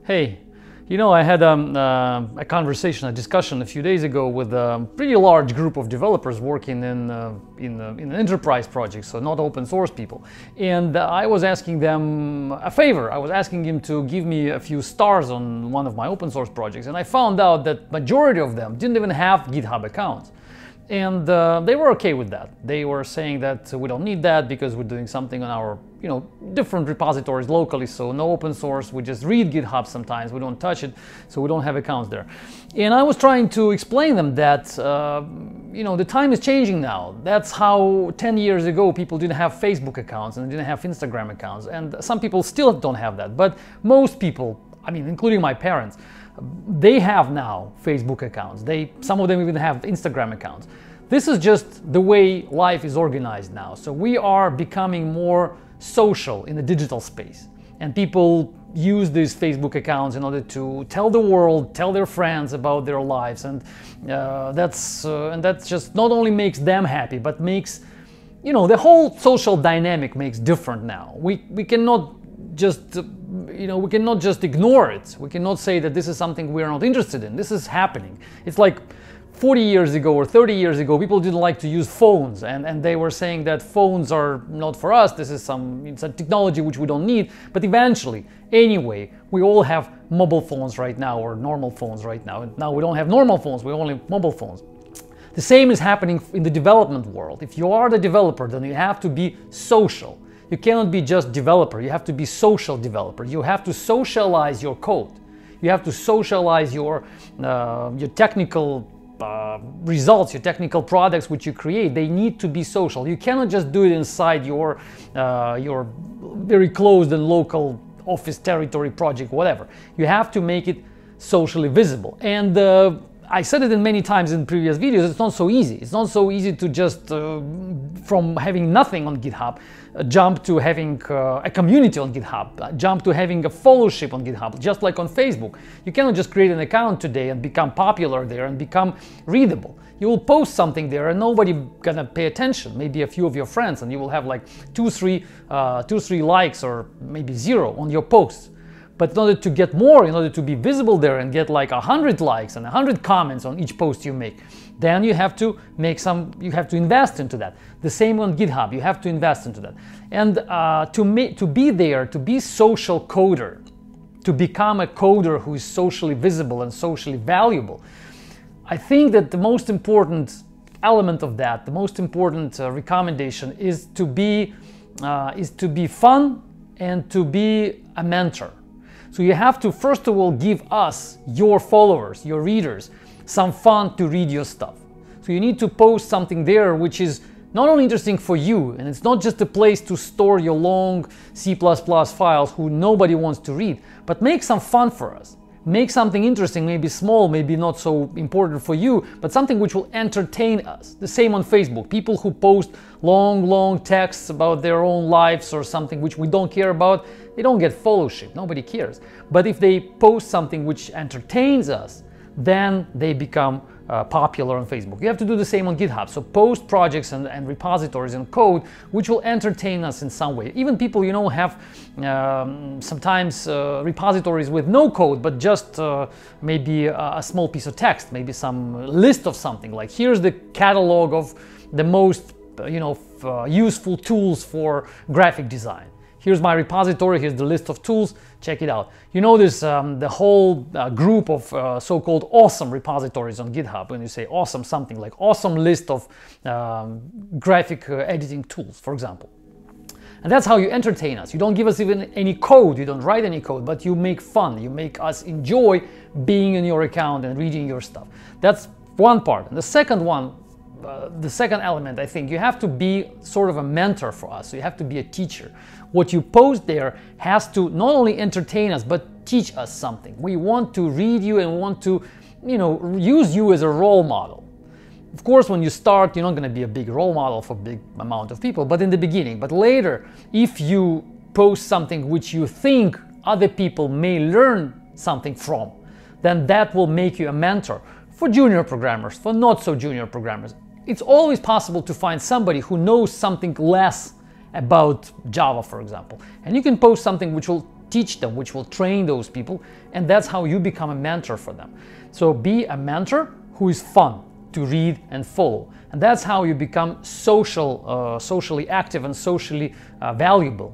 Hey, I had a conversation, a discussion a few days ago with a pretty large group of developers working in an enterprise project, so not open source people. And I was asking them a favor. I was asking him to give me a few stars on one of my open source projects, and I found out that majority of them didn't even have GitHub accounts. And they were okay with that. They were saying that we don't need that because we're doing something on our, different repositories locally, so no open source. We just read GitHub sometimes, we don't touch it, so we don't have accounts there. And I was trying to explain them that, the time is changing now. That's how 10 years ago people didn't have Facebook accounts and didn't have Instagram accounts. And some people still don't have that, but most people, including my parents, they have now Facebook accounts. Some of them even have Instagram accounts. This is just the way life is organized now. So we are becoming more social in the digital space. And people use these Facebook accounts in order to tell the world, tell their friends about their lives. And that just not only makes them happy, but makes, the whole social dynamic makes different now. We cannot just we cannot just ignore it. We cannot say that this is something we are not interested in. This is happening. It's like 40 years ago or 30 years ago, people didn't like to use phones, and they were saying that phones are not for us. This is it's a technology which we don't need. But eventually, anyway, we all have mobile phones right now, or normal phones right now. And now we don't have normal phones, we only have mobile phones. The same is happening in the development world. If you are the developer, then you have to be social. You cannot be just developer, you have to be social developer. You have to socialize your code. You have to socialize your technical results, your technical products which you create. They need to be social. You cannot just do it inside your very closed and local office territory project, whatever. You have to make it socially visible. And I said it in many times in previous videos, it's not so easy. It's not so easy to just, from having nothing on GitHub, jump to having a community on GitHub, jump to having a followership on GitHub, just like on Facebook. You cannot just create an account today and become popular there and become readable. You will post something there and nobody gonna pay attention, maybe a few of your friends, and you will have like two, three likes or maybe 0 on your posts. But in order to get more, in order to be visible there and get like 100 likes and 100 comments on each post you make, then you have to invest into that. The same on GitHub, you have to invest into that. And to be there, to be social coder, to become a coder who is socially visible and socially valuable, I think that the most important element of that, the most important recommendation is to be fun and to be a mentor. So you have to, first of all, give us, your followers, your readers, some fun to read your stuff. So you need to post something there which is not only interesting for you, and it's not just a place to store your long C++ files who nobody wants to read, but make some fun for us. Make something interesting, maybe small, maybe not so important for you, but something which will entertain us. The same on Facebook. People who post long texts about their own lives or something which we don't care about, they don't get followership, nobody cares. But if they post something which entertains us, then they become popular on Facebook. You have to do the same on GitHub. So post projects and repositories and code which will entertain us in some way. Even people, have sometimes repositories with no code, but just maybe a small piece of text, maybe some list of something. Like, here's the catalog of the most useful tools for graphic design. Here's my repository, here's the list of tools, check it out. There's the whole group of so-called awesome repositories on GitHub. When you say awesome something, like awesome list of graphic editing tools, for example. And that's how you entertain us. You don't give us even any code, you don't write any code, but you make fun, you make us enjoy being in your account and reading your stuff. That's one part. And the second one, the second element, I think, you have to be sort of a mentor for us. So you have to be a teacher. What you post there has to not only entertain us, but teach us something. We want to read you and want to, use you as a role model. Of course, when you start, you're not going to be a big role model for a big amount of people, but in the beginning. But later, if you post something which you think other people may learn something from, then that will make you a mentor for junior programmers, for not so junior programmers. It's always possible to find somebody who knows something less about Java, for example. And you can post something which will teach them, which will train those people, and that's how you become a mentor for them. So be a mentor who is fun to read and follow, and that's how you become socially active and socially valuable.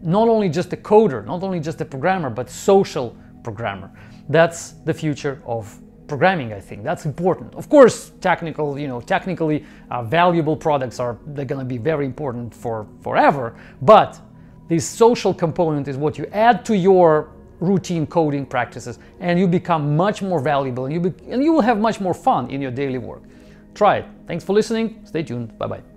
Not only just a coder, not only just a programmer, but social programmer. That's the future of programming, I think. That's important. Of course, technically valuable products they're going to be very important for forever, but this social component is what you add to your routine coding practices, and you become much more valuable, and you will have much more fun in your daily work. Try it. Thanks for listening. Stay tuned. Bye-bye.